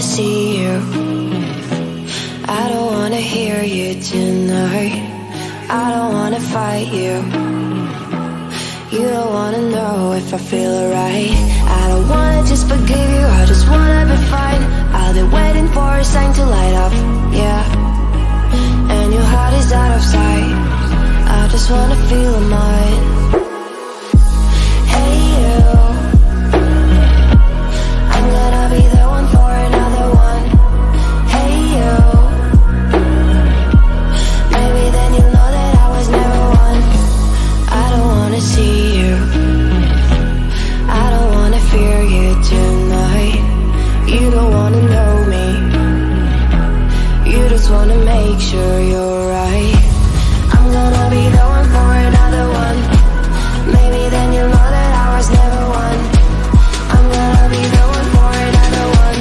wanna see you. I don't wanna hear you tonight. I don't wanna fight you. You don't wanna know if I feel alright. I don't wanna just forgive you, I just wanna be fine. I've been waiting for a sign to light up, yeah. And your heart is out of sight. I just wanna feel mine. Hey you, I'm gonna be the one for another one. Hey you, maybe then you'll know that I was never one. I don't wanna see you, I don't wanna fear you tonight. You don't wanna know